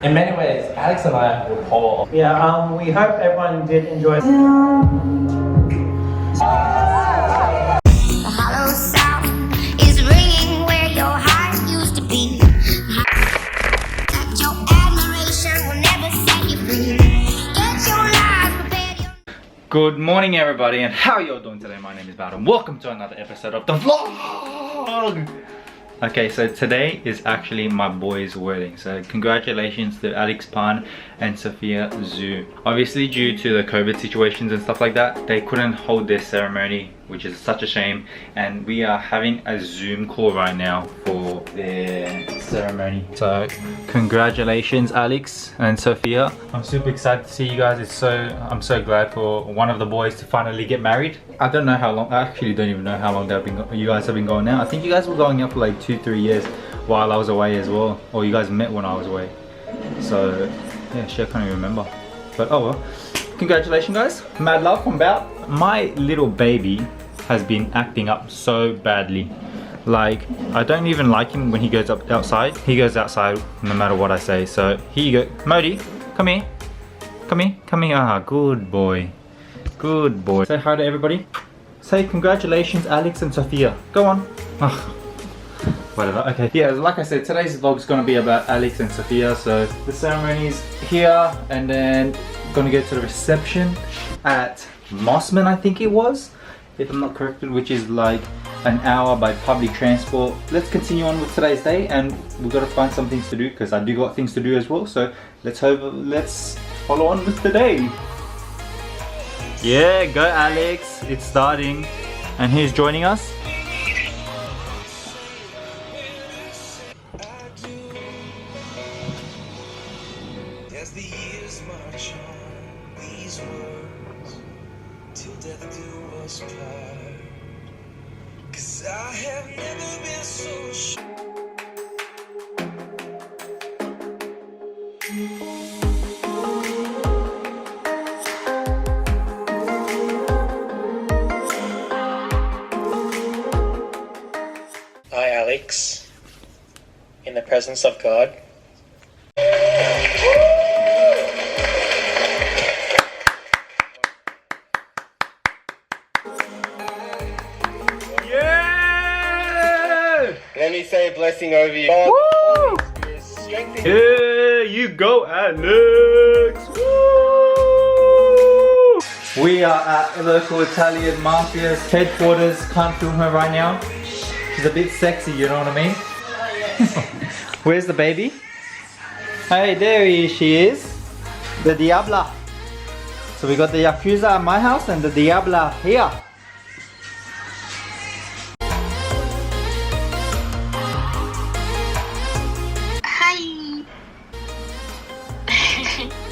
In many ways, Alex and I were polar. Yeah, we hope everyone did enjoy. The hollow sound is ringing where your heart used to be. That your admiration will never set you free. Get your life prepared. Good morning, everybody, and how y'all doing today? My name is Bowden. Welcome to another episode of the vlog. Okay, so today is actually my boy's wedding. So congratulations to Alex, PAHN and Sophia Zhu. Obviously, due to the COVID situations and stuff like that, they couldn't hold their ceremony, which is such a shame. And we are having a Zoom call right now for their ceremony. So congratulations, Alex and Sophia. I'm super excited to see you guys. I'm so glad for one of the boys to finally get married. I don't know how long, I actually don't even know how long you guys have been going now. I think you guys were going out for like 2-3 years while I was away as well. Or you guys met when I was away. So yeah, shit, I can't even remember. But oh well. Congratulations, guys. Mad love from Bout. My little baby has been acting up so badly. Like, I don't even like him when he goes outside. He goes outside no matter what I say. So here you go. Modi, come here. Come here. Come here. Ah, good boy. Good boy. Say hi to everybody. Say congratulations, Alex and Sophia. Go on. Oh, whatever. Okay. Yeah, like I said, today's vlog is going to be about Alex and Sophia. So the ceremony's here, and then going to go to the reception at Mossman, I think it was, if I'm not corrected, which is like an hour by public transport. Let's continue on with today's day, and we've got to find some things to do because I do got things to do as well. So let's follow on with the day. Yeah, go Alex, it's starting. And who's joining us? As the years march on, these words, till death do us part. 'Cause I have never been so sure. I, Alex, in the presence of God, Yeah! let me say a blessing over you. Woo! Here you go, Alex! Woo! We are at local Italian mafia's headquarters. Can't film her right now. She's a bit sexy, you know what I mean? Where's the baby? Hey, there she is. The Diabla. So we got the Yakuza at my house and the Diabla here. Hi.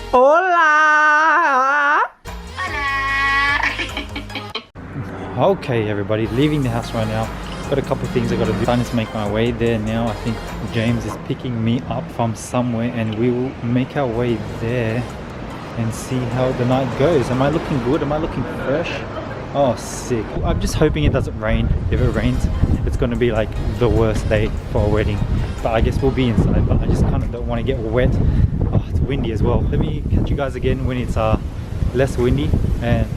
Hola! Hola. Okay, everybody, leaving the house right now. Got a couple of things I got to do. Time to make my way there now. I think James is picking me up from somewhere, and we will make our way there and see how the night goes. Am I looking good? Am I looking fresh? Oh, sick. I'm just hoping it doesn't rain. If it rains, it's going to be like the worst day for a wedding. But I guess we'll be inside, but I just kind of don't want to get wet. Oh, it's windy as well. Let me catch you guys again when it's less windy and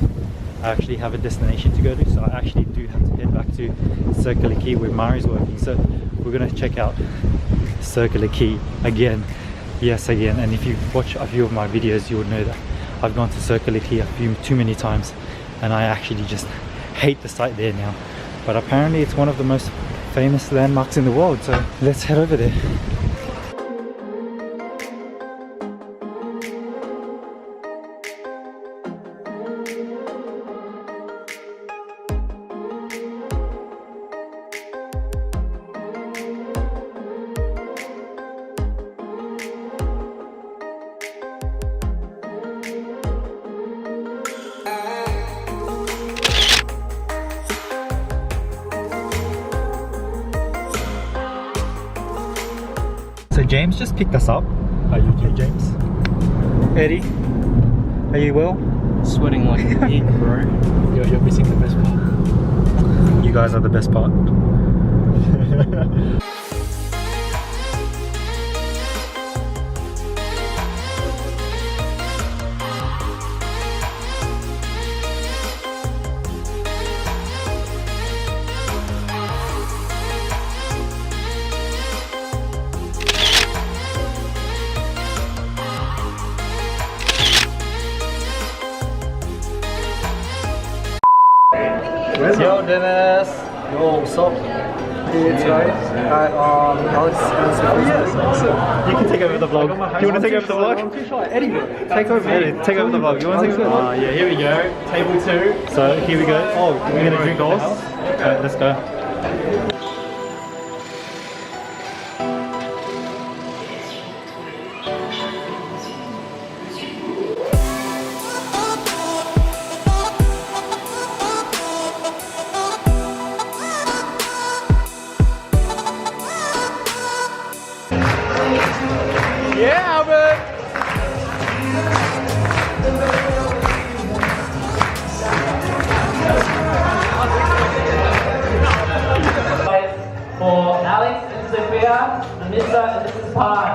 I actually have a destination to go to. So I actually do have to head back to Circular Quay where Mari's working. So we're going to check out Circular Quay again. Yes, again. And if you watch a few of my videos, you would know that I've gone to Circular Quay too many times, and I actually just hate the site there now. But apparently it's one of the most famous landmarks in the world. So let's head over there. So James just picked us up. Are you okay, James? Eddie, are you well? Sweating like a pig, bro. You're missing the best part. You guys are the best part. Dennis. Yo, what's up? Here today at Alex and Sophia's. You can take over the vlog. Do you want to take over the vlog? I'm too shy. Eddie, Take over. Eddie, take over the vlog. You want to take over the vlog? yeah, here we go. Table 2. So here we go. Oh, we're gonna drink this. Okay, let's go. Yeah, Albert! For Alex and Sophia, Anissa and Mrs. PAHN.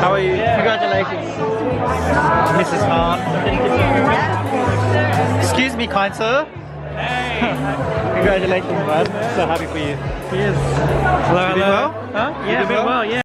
How are you? Congratulations, Mrs. PAHN. Excuse me, kind sir. Congratulations, man. So happy for you. Cheers. Hello, hello. Well? Huh? Yeah, doing well, yeah.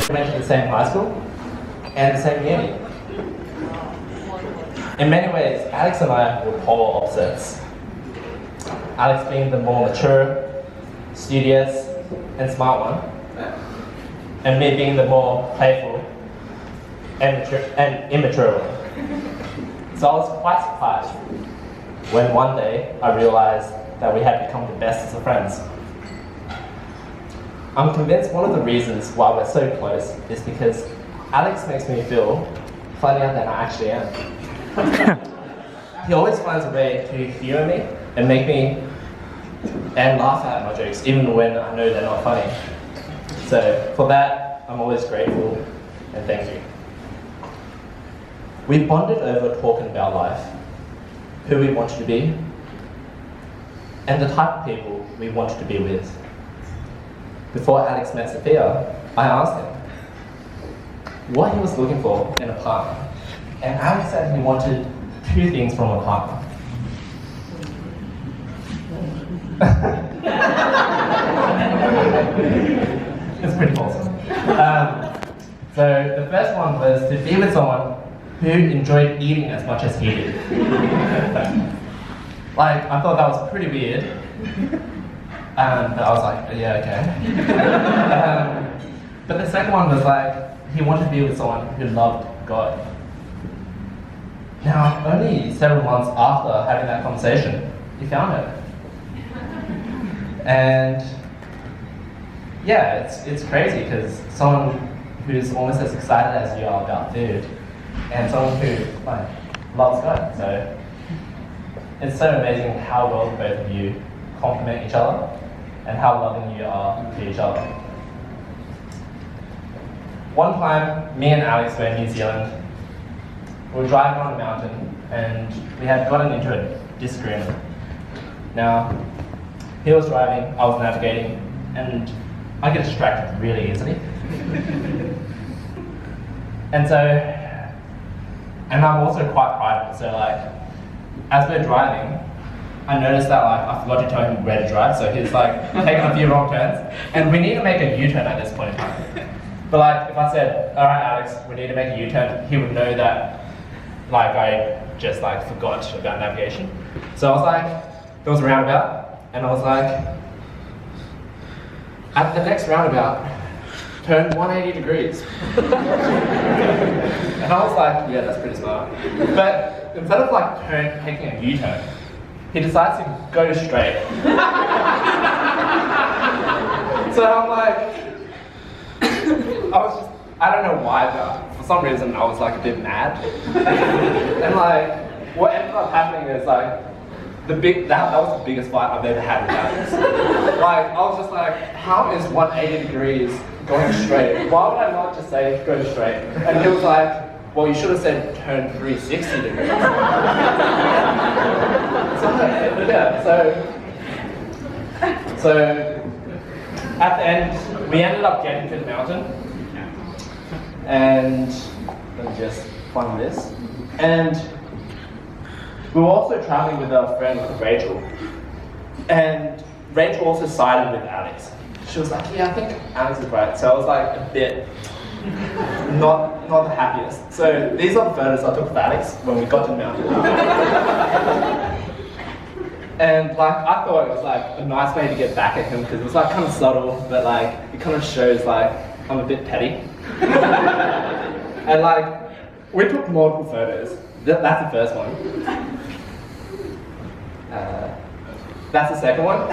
We went to the same high school and the same uni. In many ways, Alex and I were polar opposites. Alex being the more mature, studious, and smart one, and me being the more playful and immature one. So I was quite surprised when one day I realized that we had become the bestest of friends. I'm convinced one of the reasons why we're so close is because Alex makes me feel funnier than I actually am. He always finds a way to humor me and make me and laugh at my jokes even when I know they're not funny. So for that, I'm always grateful and thank you. We bonded over talking about life, who we wanted to be, and the type of people we wanted to be with. Before Alex met Sophia, I asked him what he was looking for in a partner. And Alex said he wanted 2 things from a partner. It's pretty awesome. So the first one was to be with someone who enjoyed eating as much as he did. Like, I thought that was pretty weird. But I was like, yeah, okay. But the second one was like, he wanted to be with someone who loved God. Now, only several months after having that conversation, he found her. And yeah, it's crazy because someone who's almost as excited as you are about food, and someone who like loves God. So it's so amazing how well both of you complement each other and how loving you are to each other. One time, me and Alex were in New Zealand. We were driving on a mountain and we had gotten into a disagreement. Now, he was driving, I was navigating, and I get distracted really easily. And I'm also quite prideful, so like, as we're driving, I noticed that like I forgot to tell him where to drive, so he's like taking a few wrong turns, and we need to make a U-turn at this point in time. But like if I said, all right, Alex, we need to make a U-turn, he would know that like I just like forgot about navigation. So I was like, there was a roundabout, and I was like, at the next roundabout, turn 180 degrees. And I was like, yeah, that's pretty smart. But instead of like taking a U-turn, he decides to go straight. So I'm like, I don't know why, but for some reason I was like a bit mad. And like, what ended up happening is like, that was the biggest fight I've ever had with Alex. Like, I was just like, how is 180 degrees going straight? Why would I not just say go straight? And he was like, well, you should have said turn 360 degrees. So at the end, we ended up getting to the mountain. And let me just find this. And we were also traveling with our friend Rachel. And Rachel also sided with Alex. She was like, yeah, I think Alex is right. So I was like a bit not the happiest. So these are the photos I took of Alex when we got to the mountain. And like I thought it was like a nice way to get back at him because it was like kind of subtle, but like it kind of shows like I'm a bit petty. And like we took multiple photos. That's the first one. That's the second one.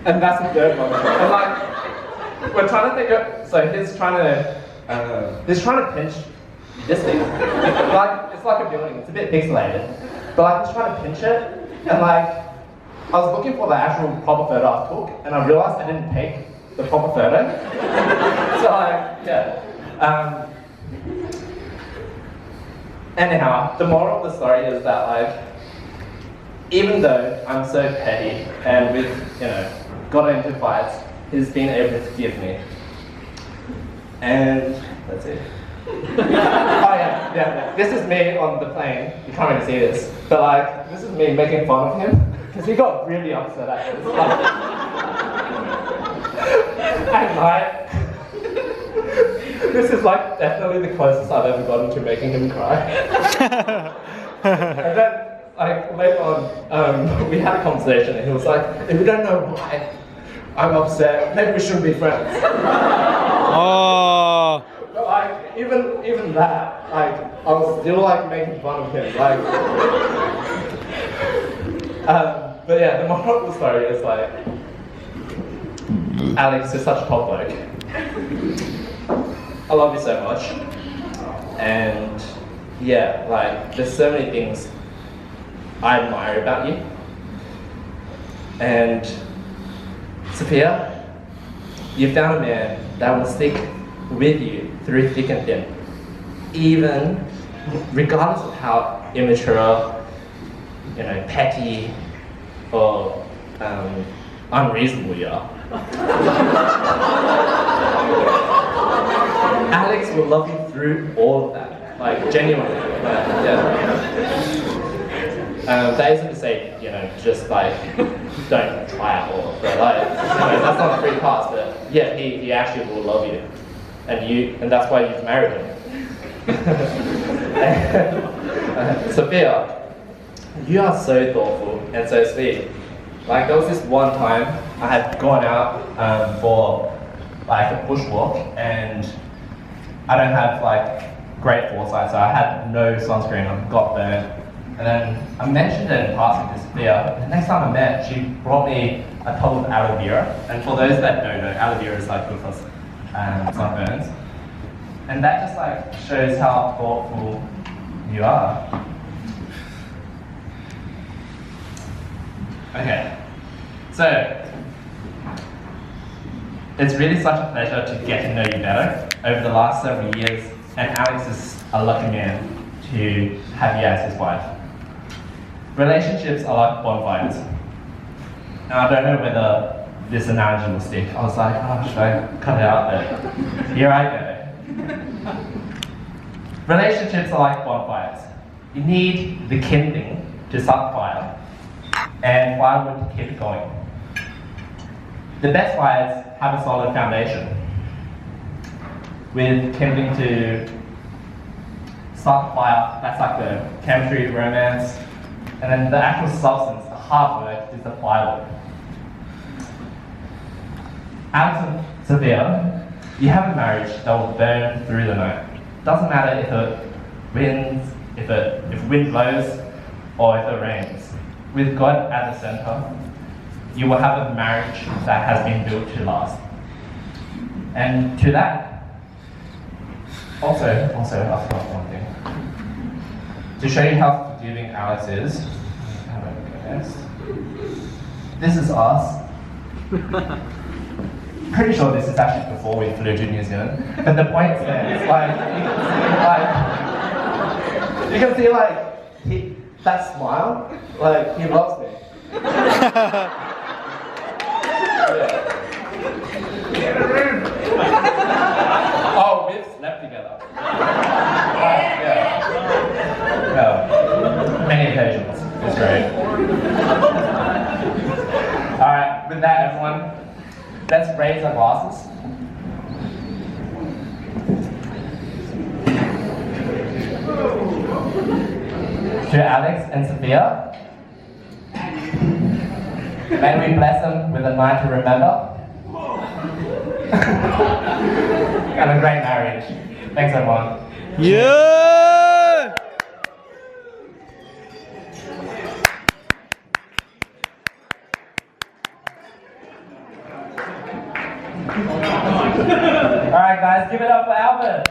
And that's the third one. And like we're trying to think of, so he's trying to pinch this thing. Like it's like a building, it's a bit pixelated. But like he's trying to pinch it, and like I was looking for the actual proper photo I took, and I realized I didn't take the proper photo. So like, yeah. Anyhow, the moral of the story is that like, even though I'm so petty and we've, got into fights, he's been able to forgive me. And that's it. Oh yeah. This is me on the plane. You can't really see this, but like, this is me making fun of him because he got really upset at this. And like, this is like definitely the closest I've ever gotten to making him cry. And then, like later on, we had a conversation, and he was like, "If you don't know why I'm upset, maybe we shouldn't be friends." Oh. But like, even that, like, I was still like making fun of him, like. But yeah, the moral of the story is like, Alex is such a top bloke. I love you so much, and yeah, like there's so many things I admire about you. And Sophia, you found a man that will stick with you through thick and thin, even regardless of how immature, petty or unreasonable you are. Alex will love you through all of that, like genuinely. That isn't to say, just like don't try at all. But like, that's not a free pass. But yeah, he actually will love you, and that's why you've married him. Sophia, you are so thoughtful and so sweet. Like there was this one time I had gone out for like a bushwalk, and I don't have like great foresight, so I had no sunscreen. I got burnt, and then I mentioned it in passing to Sophia. The next time I met, she brought me a tub of aloe vera, and for those that don't know, aloe vera is like good for sunburns, and that just like shows how thoughtful you are. Okay, so it's really such a pleasure to get to know you better over the last several years, and Alex is a lucky man to have you as his wife. Relationships are like bonfires. And I don't know whether this analogy will stick. I was like, oh, should I cut it out? But here I go. Relationships are like bonfires. You need the kindling to start the fire and firewood to keep it going. The best fires have a solid foundation with kindling to start the fire. That's like the chemistry, romance, and then the actual substance, the hard work, is the firewood. Alex and Sophia, you have a marriage that will burn through the night. Doesn't matter if it winds, if wind blows, or if it rains. With God at the center, you will have a marriage that has been built to last. And to that, also, I forgot one thing. To show you how forgiving Alex is, how do I go next? This is us. Pretty sure this is actually before we flew to New Zealand. But the point is, it's like, you can see that smile, like he loves me. Oh, we've slept together. Many occasions. It's great. Alright, with that everyone, let's raise our glasses. To Alex and Sophia, may we bless them with a night to remember and a great marriage. Thanks everyone. Yeah! Alright guys, give it up for Albert.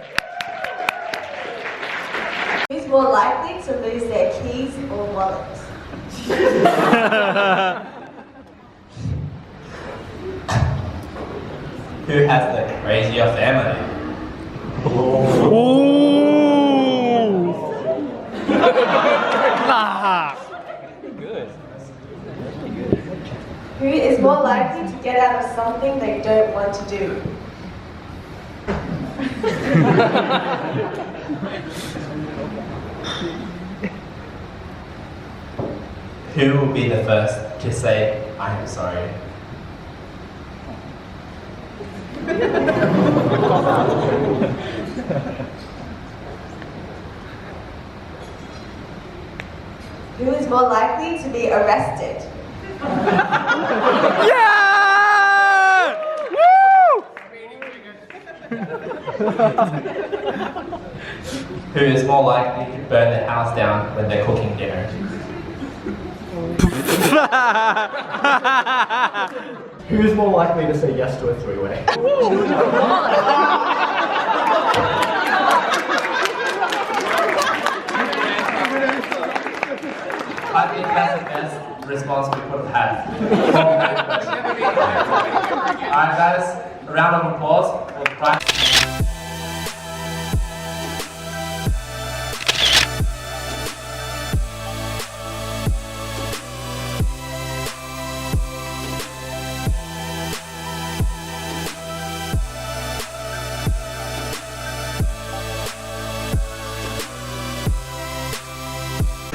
Who's more likely to lose their keys or wallet? Who has the crazier family? Ooh! Nah. Who is more likely to get out of something they don't want to do? Who will be the first to say, I am sorry? Who is more likely to be arrested? Yeah! Woo! Who is more likely to burn their house down when they're cooking dinner? Who's more likely to say yes to a three-way? I think that's the best response we could have had. Alright guys, a round of applause for the prize.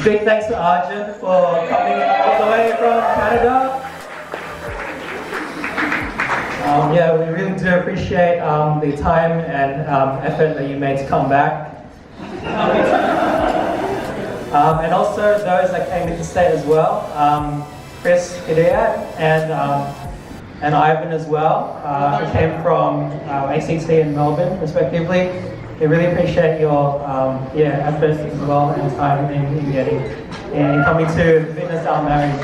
Big thanks to Arjun for coming all the way from Canada. Yeah, we really do appreciate the time and effort that you made to come back. And also those that came into state as well, Chris Hidayat and Ivan as well, who came from ACT and Melbourne respectively. We really appreciate your efforts as well and time in getting and coming to witness our marriage.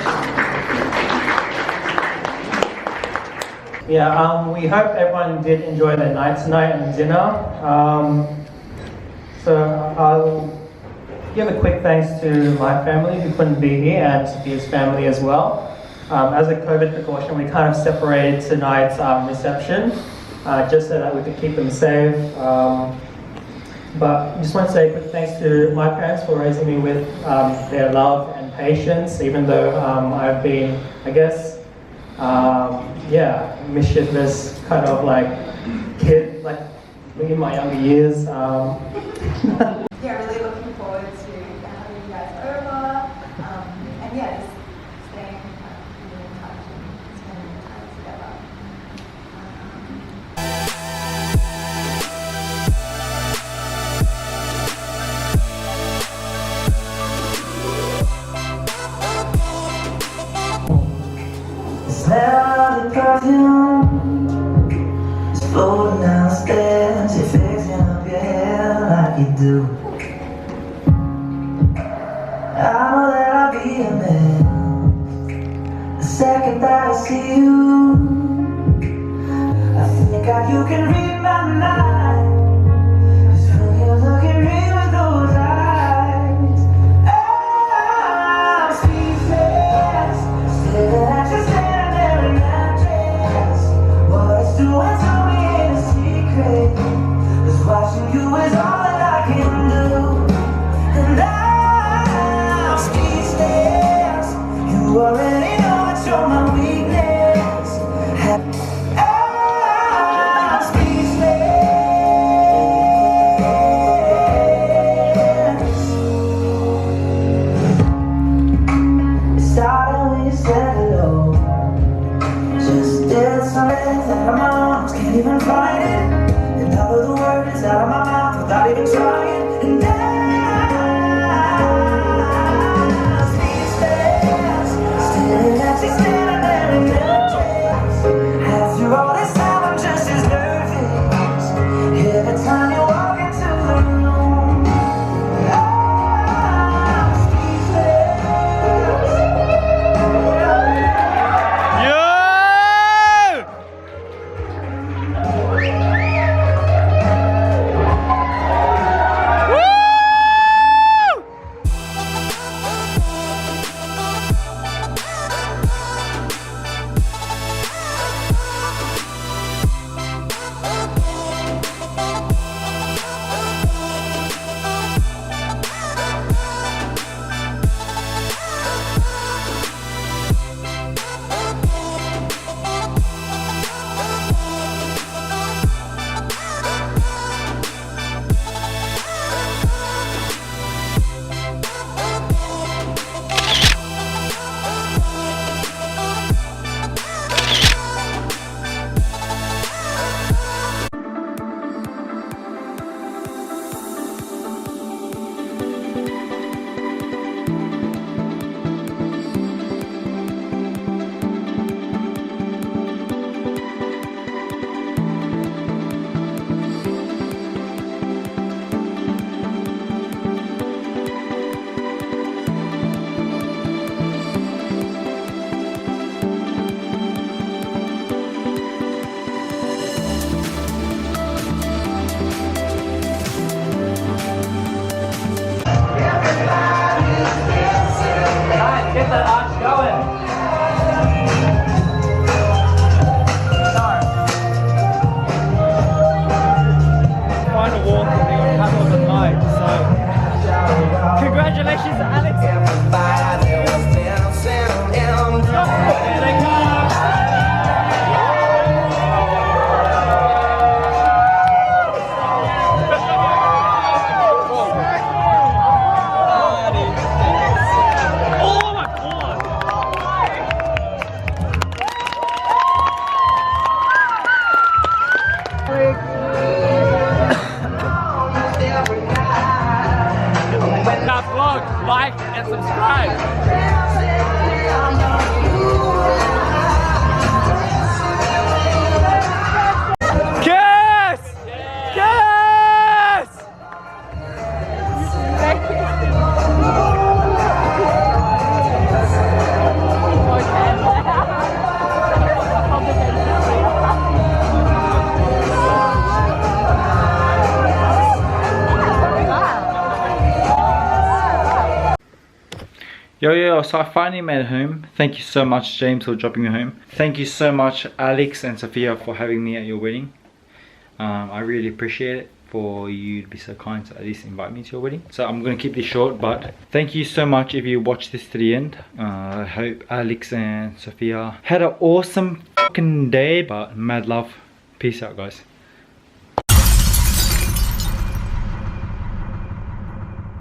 Yeah, we hope everyone did enjoy their night tonight and dinner. So I'll give a quick thanks to my family who couldn't be here and to his family as well. As a COVID precaution, we kind of separated tonight's reception just so that we could keep them safe. But I just want to say a quick thanks to my parents for raising me with their love and patience, even though I've been, I guess, mischievous kind of like kid, like me in my younger years. Yeah, really looking forward to having you guys over. And yeah, just staying in touch and spending time together. Smell the perfume is floating downstairs. You're fixing up your hair like you do. I know that I'll be a man the second that I see you. I think you can read my mind, 'cause when you look at me with those eyes, I'm speechless, staring at you standing there in that dress. What it's doing to me ain't a secret, 'cause watching you is all that I can do. And I'm speechless, you already know that you're my weakness. I'm speechless. It started when you said hello. Just did something that my arms can't even find it. And all of the words out of my mouth without even trying. And I'm speechless, staring at you standing there in that dress. After all this time, I'm just as nervous every time you walk into the room. I'm speechless. Yo! Get that arch going. Final walk and they're gonna have all the night. So congratulations to Alex. There they come. That vlog, like and subscribe. Kiss! Kiss! Yo, so I finally made it home. Thank you so much, James, for dropping me home. Thank you so much, Alex and Sophia, for having me at your wedding. I really appreciate it for you to be so kind to at least invite me to your wedding. So I'm going to keep this short, but thank you so much if you watched this to the end. I hope Alex and Sophia had an awesome fucking day, but mad love. Peace out, guys.